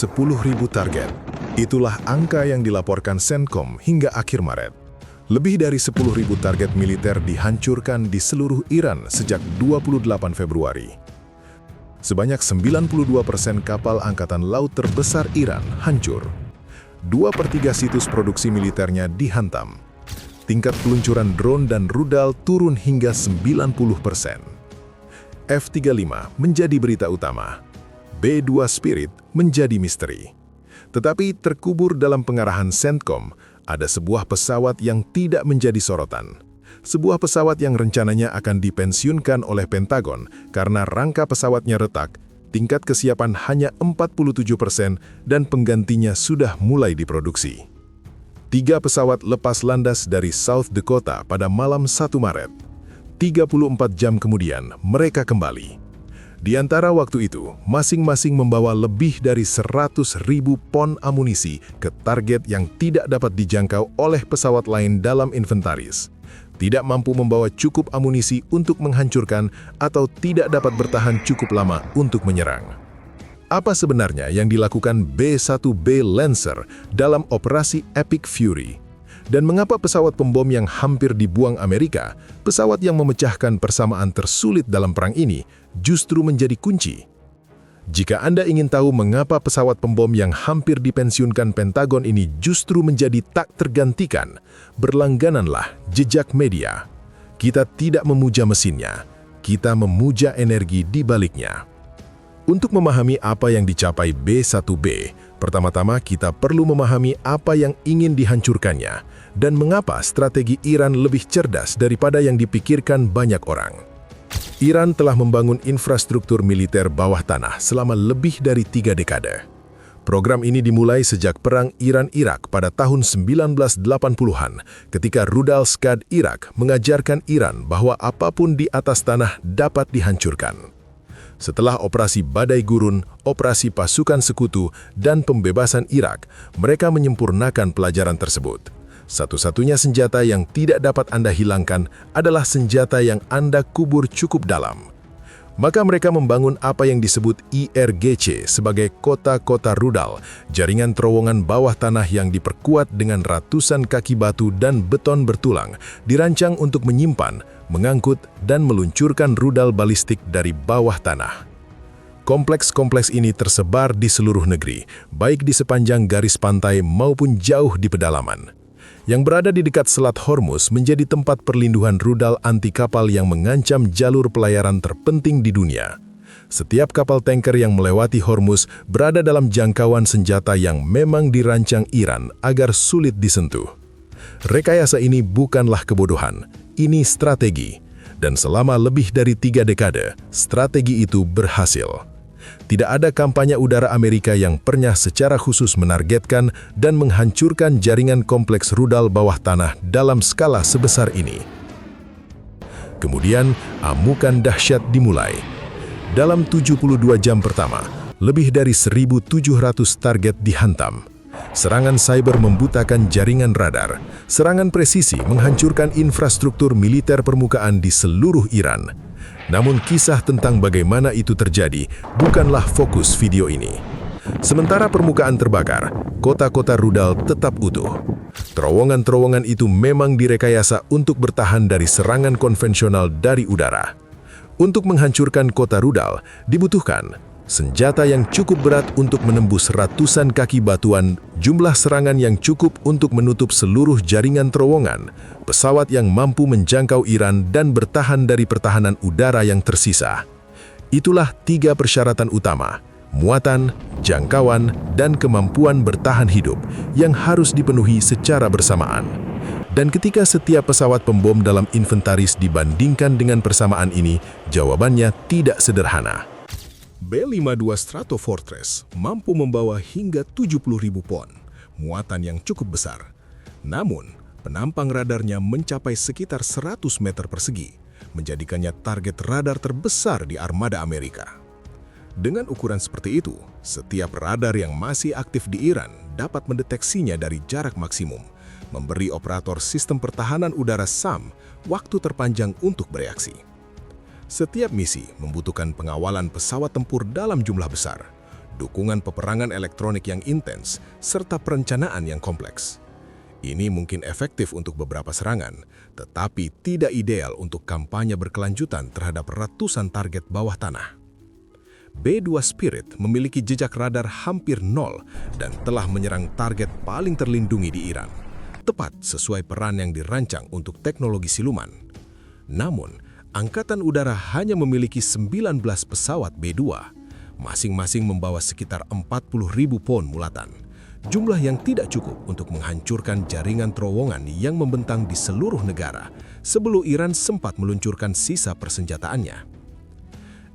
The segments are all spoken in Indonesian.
10.000 target. Itulah angka yang dilaporkan CENTCOM hingga akhir Maret. Lebih dari 10.000 target militer dihancurkan di seluruh Iran sejak 28 Februari. Sebanyak 92% kapal Angkatan Laut terbesar Iran hancur. 2/3 situs produksi militernya dihantam. Tingkat peluncuran drone dan rudal turun hingga 90%. F-35 menjadi berita utama. B-2 Spirit menjadi misteri. Tetapi terkubur dalam pengarahan CENTCOM, ada sebuah pesawat yang tidak menjadi sorotan. Sebuah pesawat yang rencananya akan dipensiunkan oleh Pentagon karena rangka pesawatnya retak, tingkat kesiapan hanya 47% dan penggantinya sudah mulai diproduksi. 3 pesawat lepas landas dari South Dakota pada malam 1 Maret. 34 jam kemudian, mereka kembali. Di antara waktu itu, masing-masing membawa lebih dari 100.000 pon amunisi ke target yang tidak dapat dijangkau oleh pesawat lain dalam inventaris. Tidak mampu membawa cukup amunisi untuk menghancurkan atau tidak dapat bertahan cukup lama untuk menyerang. Apa sebenarnya yang dilakukan B-1B Lancer dalam operasi Epic Fury? Dan mengapa pesawat pembom yang hampir dibuang Amerika, pesawat yang memecahkan persamaan tersulit dalam perang ini, justru menjadi kunci? Jika Anda ingin tahu mengapa pesawat pembom yang hampir dipensiunkan Pentagon ini justru menjadi tak tergantikan, berlanggananlah Jejak Media. Kita tidak memuja mesinnya, kita memuja energi di baliknya. Untuk memahami apa yang dicapai B-1B, pertama-tama kita perlu memahami apa yang ingin dihancurkannya dan mengapa strategi Iran lebih cerdas daripada yang dipikirkan banyak orang. Iran telah membangun infrastruktur militer bawah tanah selama lebih dari 3 dekade. Program ini dimulai sejak Perang Iran-Irak pada tahun 1980-an ketika rudal Scud Irak mengajarkan Iran bahwa apapun di atas tanah dapat dihancurkan. Setelah operasi Badai Gurun, operasi pasukan sekutu, dan pembebasan Irak, mereka menyempurnakan pelajaran tersebut. Satu-satunya senjata yang tidak dapat Anda hilangkan adalah senjata yang Anda kubur cukup dalam. Maka mereka membangun apa yang disebut IRGC sebagai kota-kota rudal, jaringan terowongan bawah tanah yang diperkuat dengan ratusan kaki batu dan beton bertulang, dirancang untuk menyimpan, mengangkut, dan meluncurkan rudal balistik dari bawah tanah. Kompleks-kompleks ini tersebar di seluruh negeri, baik di sepanjang garis pantai maupun jauh di pedalaman. Yang berada di dekat Selat Hormuz menjadi tempat perlindungan rudal anti kapal yang mengancam jalur pelayaran terpenting di dunia. Setiap kapal tanker yang melewati Hormuz berada dalam jangkauan senjata yang memang dirancang Iran agar sulit disentuh. Rekayasa ini bukanlah kebodohan, ini strategi. Dan selama lebih dari 3 dekade, strategi itu berhasil. Tidak ada kampanye udara Amerika yang pernah secara khusus menargetkan dan menghancurkan jaringan kompleks rudal bawah tanah dalam skala sebesar ini. Kemudian, amukan dahsyat dimulai. Dalam 72 jam pertama, lebih dari 1.700 target dihantam. Serangan cyber membutakan jaringan radar. Serangan presisi menghancurkan infrastruktur militer permukaan di seluruh Iran. Namun kisah tentang bagaimana itu terjadi bukanlah fokus video ini. Sementara permukaan terbakar, kota-kota rudal tetap utuh. Terowongan-terowongan itu memang direkayasa untuk bertahan dari serangan konvensional dari udara. Untuk menghancurkan kota rudal, dibutuhkan senjata yang cukup berat untuk menembus ratusan kaki batuan, jumlah serangan yang cukup untuk menutup seluruh jaringan terowongan, pesawat yang mampu menjangkau Iran dan bertahan dari pertahanan udara yang tersisa. Itulah 3 persyaratan utama, muatan, jangkauan, dan kemampuan bertahan hidup yang harus dipenuhi secara bersamaan. Dan ketika setiap pesawat pembom dalam inventaris dibandingkan dengan persamaan ini, jawabannya tidak sederhana. B-52 Stratofortress mampu membawa hingga 70.000 pon, muatan yang cukup besar. Namun, penampang radarnya mencapai sekitar 100 meter persegi, menjadikannya target radar terbesar di armada Amerika. Dengan ukuran seperti itu, setiap radar yang masih aktif di Iran dapat mendeteksinya dari jarak maksimum, memberi operator sistem pertahanan udara SAM waktu terpanjang untuk bereaksi. Setiap misi membutuhkan pengawalan pesawat tempur dalam jumlah besar. dukungan peperangan elektronik yang intens, serta perencanaan yang kompleks. Ini mungkin efektif untuk beberapa serangan, tetapi tidak ideal untuk kampanye berkelanjutan terhadap ratusan target bawah tanah. B-2 Spirit memiliki jejak radar hampir nol dan telah menyerang target paling terlindungi di Iran, tepat sesuai peran yang dirancang untuk teknologi siluman. Namun, Angkatan Udara hanya memiliki 19 pesawat B-2, masing-masing membawa sekitar 40.000 pon mulatan. Jumlah yang tidak cukup untuk menghancurkan jaringan terowongan yang membentang di seluruh negara sebelum Iran sempat meluncurkan sisa persenjataannya.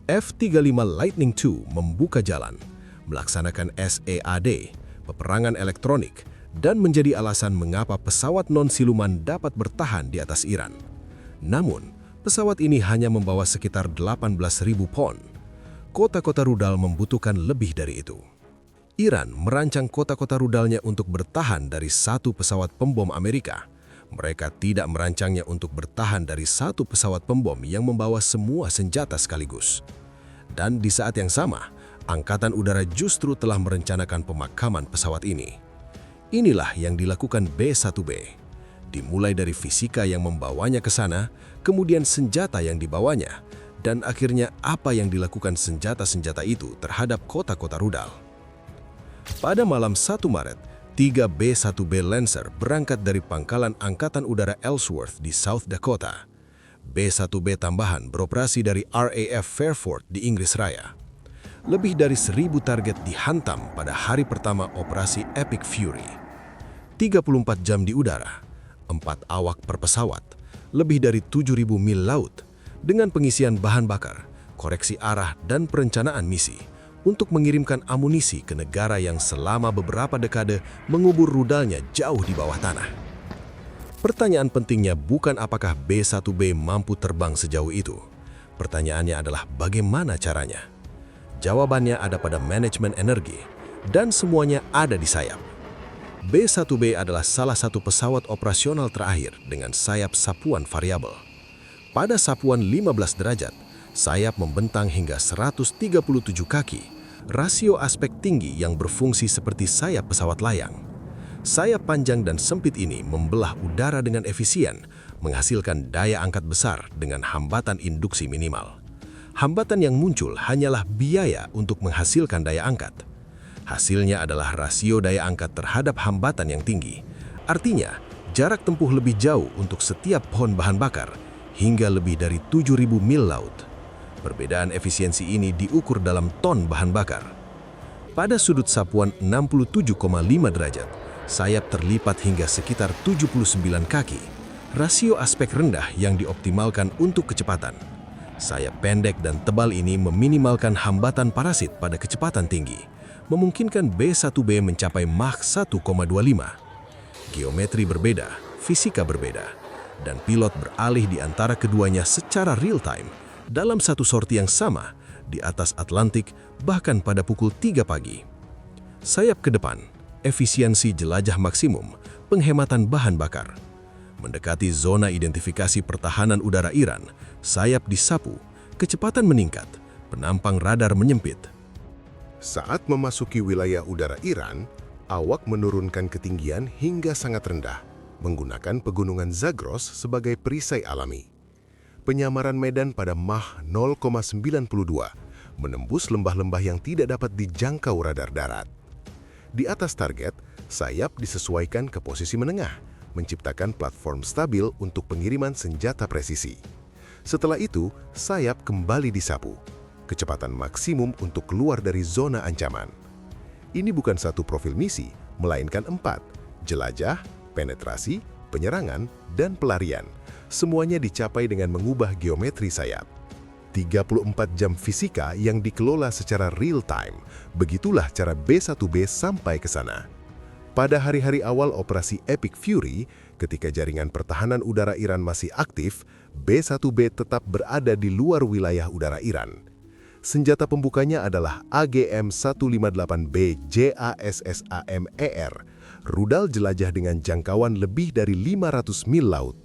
F-35 Lightning II membuka jalan, melaksanakan SAAD, peperangan elektronik, dan menjadi alasan mengapa pesawat non-siluman dapat bertahan di atas Iran. Namun, pesawat ini hanya membawa sekitar 18.000 pon. Kota-kota rudal membutuhkan lebih dari itu. Iran merancang kota-kota rudalnya untuk bertahan dari satu pesawat pembom Amerika. Mereka tidak merancangnya untuk bertahan dari satu pesawat pembom yang membawa semua senjata sekaligus. Dan di saat yang sama, Angkatan Udara justru telah merencanakan pemakaman pesawat ini. Inilah yang dilakukan B-1B. Dimulai dari fisika yang membawanya ke sana, kemudian senjata yang dibawanya, dan akhirnya apa yang dilakukan senjata-senjata itu terhadap kota-kota rudal. Pada malam 1 Maret, 3 B-1B Lancer berangkat dari pangkalan Angkatan Udara Ellsworth di South Dakota. B-1B tambahan beroperasi dari RAF Fairford di Inggris Raya. Lebih dari 1.000 target dihantam pada hari pertama operasi Epic Fury. 34 jam di udara, 4 awak per pesawat, lebih dari 7.000 mil laut, dengan pengisian bahan bakar, koreksi arah dan perencanaan misi, untuk mengirimkan amunisi ke negara yang selama beberapa dekade mengubur rudalnya jauh di bawah tanah. Pertanyaan pentingnya bukan apakah B-1B mampu terbang sejauh itu. Pertanyaannya adalah bagaimana caranya. Jawabannya ada pada manajemen energi, dan semuanya ada di sayap. B-1B adalah salah satu pesawat operasional terakhir dengan sayap sapuan variabel. Pada sapuan 15 derajat, sayap membentang hingga 137 kaki, rasio aspek tinggi yang berfungsi seperti sayap pesawat layang. Sayap panjang dan sempit ini membelah udara dengan efisien, menghasilkan daya angkat besar dengan hambatan induksi minimal. Hambatan yang muncul hanyalah biaya untuk menghasilkan daya angkat. Hasilnya adalah rasio daya angkat terhadap hambatan yang tinggi. Artinya, jarak tempuh lebih jauh untuk setiap pohon bahan bakar, hingga lebih dari 7.000 mil laut. Perbedaan efisiensi ini diukur dalam ton bahan bakar. Pada sudut sapuan 67,5 derajat, sayap terlipat hingga sekitar 79 kaki. Rasio aspek rendah yang dioptimalkan untuk kecepatan. Sayap pendek dan tebal ini meminimalkan hambatan parasit pada kecepatan tinggi, memungkinkan B-1B mencapai Mach 1,25. Geometri berbeda, fisika berbeda, dan pilot beralih di antara keduanya secara real-time dalam satu sorti yang sama di atas Atlantik, bahkan pada pukul 3 pagi. Sayap ke depan, efisiensi jelajah maksimum, penghematan bahan bakar. Mendekati zona identifikasi pertahanan udara Iran, sayap disapu, kecepatan meningkat, penampang radar menyempit. Saat memasuki wilayah udara Iran, awak menurunkan ketinggian hingga sangat rendah, menggunakan pegunungan Zagros sebagai perisai alami. Penyamaran medan pada Mach 0,92, menembus lembah-lembah yang tidak dapat dijangkau radar darat. Di atas target, sayap disesuaikan ke posisi menengah, menciptakan platform stabil untuk pengiriman senjata presisi. Setelah itu, sayap kembali disapu, kecepatan maksimum untuk keluar dari zona ancaman. Ini bukan satu profil misi, melainkan 4, jelajah, penetrasi, penyerangan, dan pelarian. Semuanya dicapai dengan mengubah geometri sayap. 34 jam fisika yang dikelola secara real-time. Begitulah cara B-1B sampai ke sana. Pada hari-hari awal operasi Epic Fury, ketika jaringan pertahanan udara Iran masih aktif, B-1B tetap berada di luar wilayah udara Iran. Senjata pembukanya adalah AGM-158B JASSAM-ER, rudal jelajah dengan jangkauan lebih dari 500 mil laut.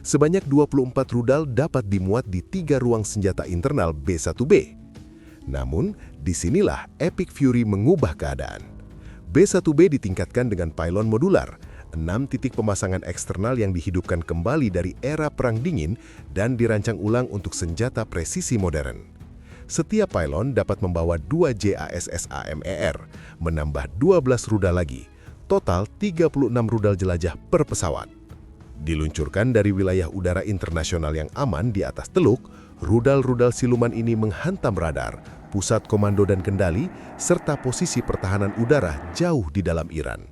Sebanyak 24 rudal dapat dimuat di 3 ruang senjata internal B-1B. Namun, disinilah Epic Fury mengubah keadaan. B-1B ditingkatkan dengan pylon modular, 6 titik pemasangan eksternal yang dihidupkan kembali dari era Perang Dingin dan dirancang ulang untuk senjata presisi modern. Setiap pylon dapat membawa 2 JASSAMER, menambah 12 rudal lagi, total 36 rudal jelajah per pesawat. Diluncurkan dari wilayah udara internasional yang aman di atas Teluk, rudal-rudal siluman ini menghantam radar, pusat komando dan kendali, serta posisi pertahanan udara jauh di dalam Iran.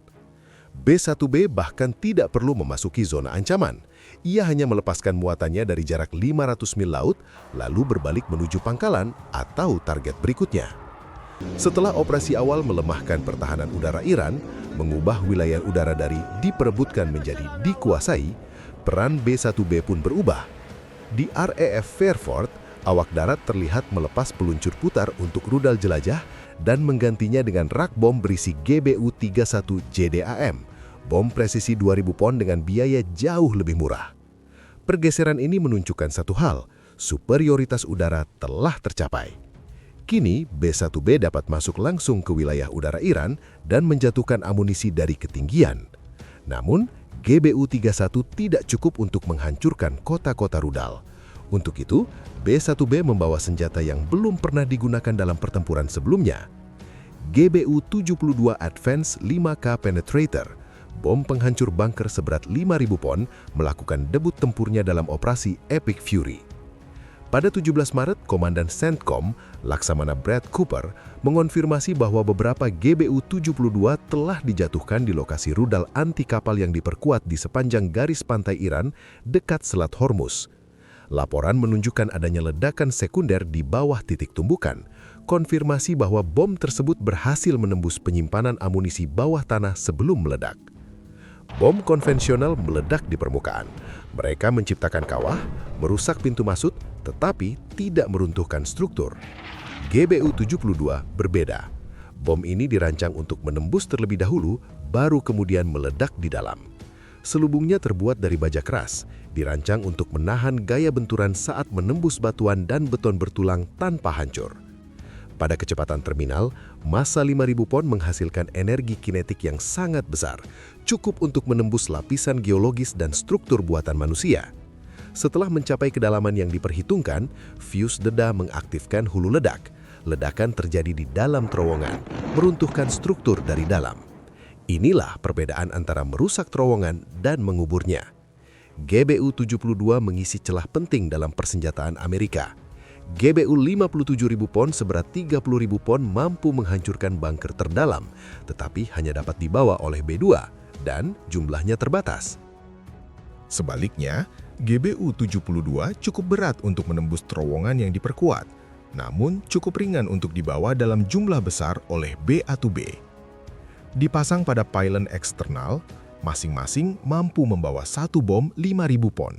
B-1B bahkan tidak perlu memasuki zona ancaman. Ia hanya melepaskan muatannya dari jarak 500 mil laut, lalu berbalik menuju pangkalan atau target berikutnya. Setelah operasi awal melemahkan pertahanan udara Iran, mengubah wilayah udara dari diperebutkan menjadi dikuasai, peran B-1B pun berubah. Di RAF Fairford, awak darat terlihat melepas peluncur putar untuk rudal jelajah dan menggantinya dengan rak bom berisi GBU-31 JDAM, bom presisi 2000 pon dengan biaya jauh lebih murah. Pergeseran ini menunjukkan satu hal, superioritas udara telah tercapai. Kini, B-1B dapat masuk langsung ke wilayah udara Iran dan menjatuhkan amunisi dari ketinggian. Namun, GBU-31 tidak cukup untuk menghancurkan kota-kota rudal. Untuk itu, B-1B membawa senjata yang belum pernah digunakan dalam pertempuran sebelumnya. GBU-72 Advance 5K Penetrator, bom penghancur bunker seberat 5.000 pon, melakukan debut tempurnya dalam operasi Epic Fury. Pada 17 Maret, Komandan CENTCOM, Laksamana Brad Cooper, mengonfirmasi bahwa beberapa GBU-72 telah dijatuhkan di lokasi rudal anti kapal yang diperkuat di sepanjang garis pantai Iran dekat Selat Hormuz. Laporan menunjukkan adanya ledakan sekunder di bawah titik tumbukan, konfirmasi bahwa bom tersebut berhasil menembus penyimpanan amunisi bawah tanah sebelum meledak. Bom konvensional meledak di permukaan. Mereka menciptakan kawah, merusak pintu masuk, tetapi tidak meruntuhkan struktur. GBU-72 berbeda. Bom ini dirancang untuk menembus terlebih dahulu, baru kemudian meledak di dalam. Selubungnya terbuat dari baja keras, dirancang untuk menahan gaya benturan saat menembus batuan dan beton bertulang tanpa hancur. Pada kecepatan terminal, massa 5.000 pon menghasilkan energi kinetik yang sangat besar, cukup untuk menembus lapisan geologis dan struktur buatan manusia. Setelah mencapai kedalaman yang diperhitungkan, fuse deda mengaktifkan hulu ledak. Ledakan terjadi di dalam terowongan, meruntuhkan struktur dari dalam. Inilah perbedaan antara merusak terowongan dan menguburnya. GBU-72 mengisi celah penting dalam persenjataan Amerika. GBU-57.000 pon seberat 30.000 pon mampu menghancurkan bunker terdalam, tetapi hanya dapat dibawa oleh B-2 dan jumlahnya terbatas. Sebaliknya, GBU-72 cukup berat untuk menembus terowongan yang diperkuat, namun cukup ringan untuk dibawa dalam jumlah besar oleh B-1B. Dipasang pada pylon eksternal, masing-masing mampu membawa satu bom 5.000 pon.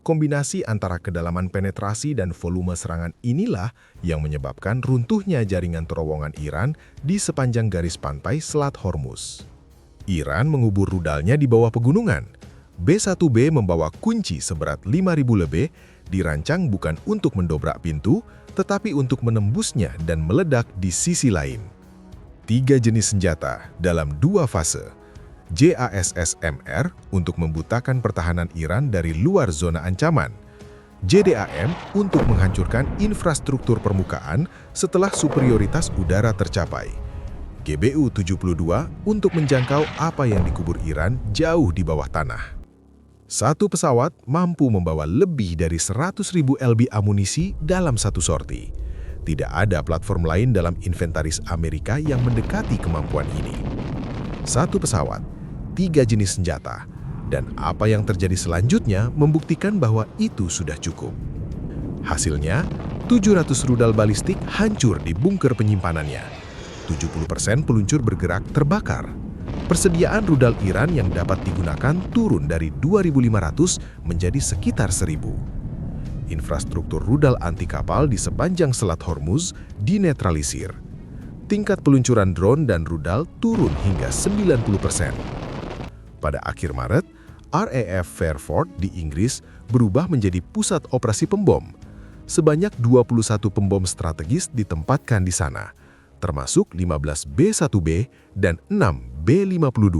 Kombinasi antara kedalaman penetrasi dan volume serangan inilah yang menyebabkan runtuhnya jaringan terowongan Iran di sepanjang garis pantai Selat Hormuz. Iran mengubur rudalnya di bawah pegunungan. B-1B membawa kunci seberat 5.000 lebih, dirancang bukan untuk mendobrak pintu, tetapi untuk menembusnya dan meledak di sisi lain. 3 jenis senjata dalam 2 fase. JASSMR untuk membutakan pertahanan Iran dari luar zona ancaman. JDAM untuk menghancurkan infrastruktur permukaan setelah superioritas udara tercapai. GBU-72 untuk menjangkau apa yang dikubur Iran jauh di bawah tanah. Satu pesawat mampu membawa lebih dari 100.000 lb amunisi dalam satu sorti. Tidak ada platform lain dalam inventaris Amerika yang mendekati kemampuan ini. Satu pesawat, 3 jenis senjata, dan apa yang terjadi selanjutnya membuktikan bahwa itu sudah cukup. Hasilnya, 700 rudal balistik hancur di bunker penyimpanannya. 70% peluncur bergerak terbakar. Persediaan rudal Iran yang dapat digunakan turun dari 2.500 menjadi sekitar 1.000. Infrastruktur rudal anti kapal di sepanjang Selat Hormuz dinetralisir. Tingkat peluncuran drone dan rudal turun hingga 90%. Pada akhir Maret, RAF Fairford di Inggris berubah menjadi pusat operasi pembom. Sebanyak 21 pembom strategis ditempatkan di sana, termasuk 15 B-1B dan 6 B-52.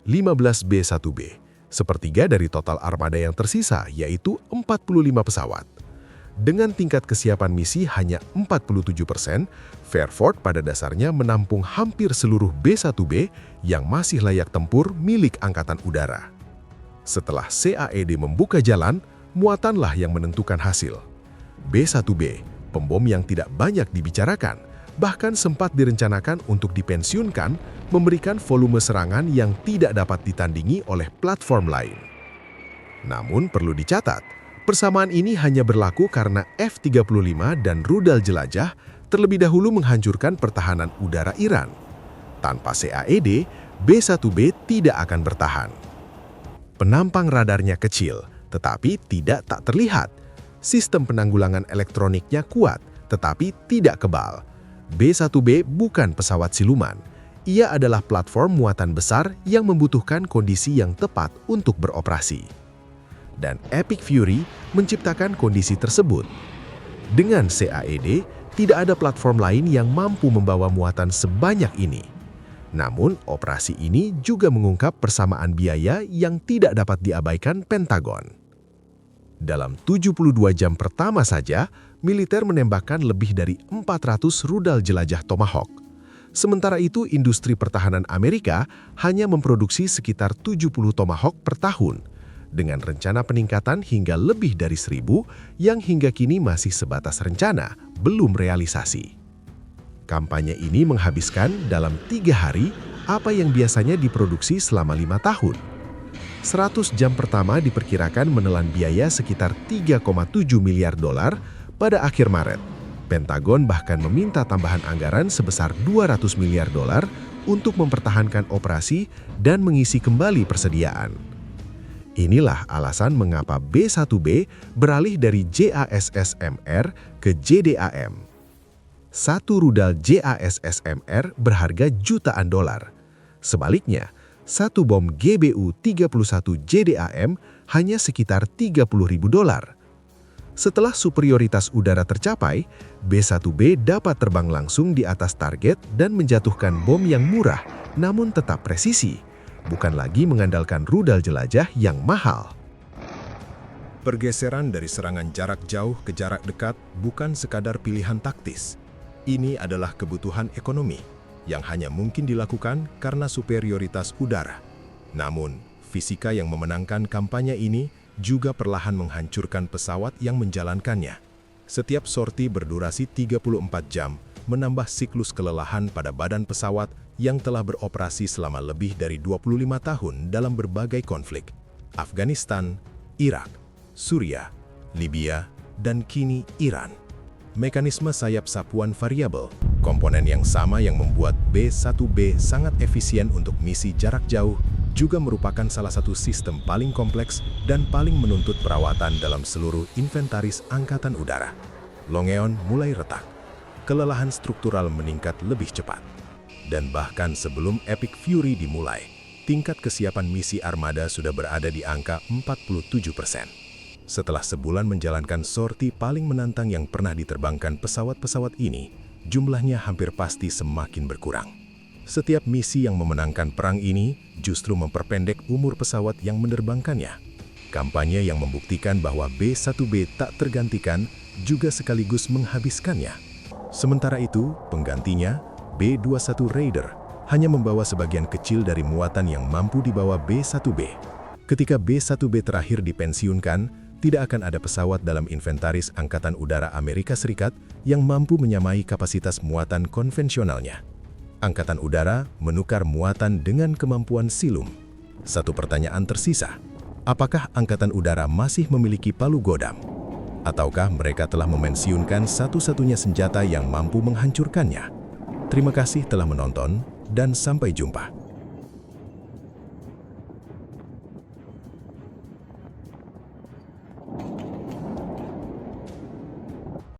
15 B-1B, sepertiga dari total armada yang tersisa, yaitu 45 pesawat. Dengan tingkat kesiapan misi hanya 47%, Fairford pada dasarnya menampung hampir seluruh B-1B yang masih layak tempur milik Angkatan Udara. Setelah CAED membuka jalan, muatanlah yang menentukan hasil. B-1B, pembom yang tidak banyak dibicarakan, bahkan sempat direncanakan untuk dipensiunkan, memberikan volume serangan yang tidak dapat ditandingi oleh platform lain. Namun perlu dicatat, persamaan ini hanya berlaku karena F-35 dan rudal jelajah terlebih dahulu menghancurkan pertahanan udara Iran. Tanpa CAED, B-1B tidak akan bertahan. Penampang radarnya kecil, tetapi tak terlihat. Sistem penanggulangan elektroniknya kuat, tetapi tidak kebal. B-1B bukan pesawat siluman. Ia adalah platform muatan besar yang membutuhkan kondisi yang tepat untuk beroperasi. Dan Epic Fury menciptakan kondisi tersebut. Dengan CAED, tidak ada platform lain yang mampu membawa muatan sebanyak ini. Namun, operasi ini juga mengungkap persamaan biaya yang tidak dapat diabaikan Pentagon. Dalam 72 jam pertama saja, militer menembakkan lebih dari 400 rudal jelajah Tomahawk. Sementara itu, industri pertahanan Amerika hanya memproduksi sekitar 70 Tomahawk per tahun, dengan rencana peningkatan hingga lebih dari 1.000 yang hingga kini masih sebatas rencana, belum realisasi. Kampanye ini menghabiskan dalam 3 hari apa yang biasanya diproduksi selama 5 tahun. 100 jam pertama diperkirakan menelan biaya sekitar 3,7 miliar dolar pada akhir Maret. Pentagon bahkan meminta tambahan anggaran sebesar 200 miliar dolar untuk mempertahankan operasi dan mengisi kembali persediaan. Inilah alasan mengapa B-1B beralih dari JASSMR ke JDAM. Satu rudal JASSMR berharga jutaan dolar. Sebaliknya, satu bom GBU-31 JDAM hanya sekitar 30.000 dolar. Setelah superioritas udara tercapai, B-1B dapat terbang langsung di atas target dan menjatuhkan bom yang murah namun tetap presisi, bukan lagi mengandalkan rudal jelajah yang mahal. Pergeseran dari serangan jarak jauh ke jarak dekat bukan sekadar pilihan taktis. Ini adalah kebutuhan ekonomi yang hanya mungkin dilakukan karena superioritas udara. Namun, fisika yang memenangkan kampanye ini juga perlahan menghancurkan pesawat yang menjalankannya. Setiap sorti berdurasi 34 jam, menambah siklus kelelahan pada badan pesawat yang telah beroperasi selama lebih dari 25 tahun dalam berbagai konflik. Afghanistan, Irak, Suriah, Libya, dan kini Iran. Mekanisme sayap sapuan variabel, komponen yang sama yang membuat B-1B sangat efisien untuk misi jarak jauh, juga merupakan salah satu sistem paling kompleks dan paling menuntut perawatan dalam seluruh inventaris Angkatan Udara. Longeon mulai retak, kelelahan struktural meningkat lebih cepat. Dan bahkan sebelum Epic Fury dimulai, tingkat kesiapan misi armada sudah berada di angka 47%. Setelah sebulan menjalankan sorti paling menantang yang pernah diterbangkan pesawat-pesawat ini, jumlahnya hampir pasti semakin berkurang. Setiap misi yang memenangkan perang ini justru memperpendek umur pesawat yang menerbangkannya. Kampanye yang membuktikan bahwa B-1B tak tergantikan juga sekaligus menghabiskannya. Sementara itu, penggantinya, B-21 Raider, hanya membawa sebagian kecil dari muatan yang mampu dibawa B-1B. Ketika B-1B terakhir dipensiunkan, tidak akan ada pesawat dalam inventaris Angkatan Udara Amerika Serikat yang mampu menyamai kapasitas muatan konvensionalnya. Angkatan Udara menukar muatan dengan kemampuan Silum. Satu pertanyaan tersisa, apakah Angkatan Udara masih memiliki palu godam? Ataukah mereka telah memensiunkan satu-satunya senjata yang mampu menghancurkannya? Terima kasih telah menonton dan sampai jumpa.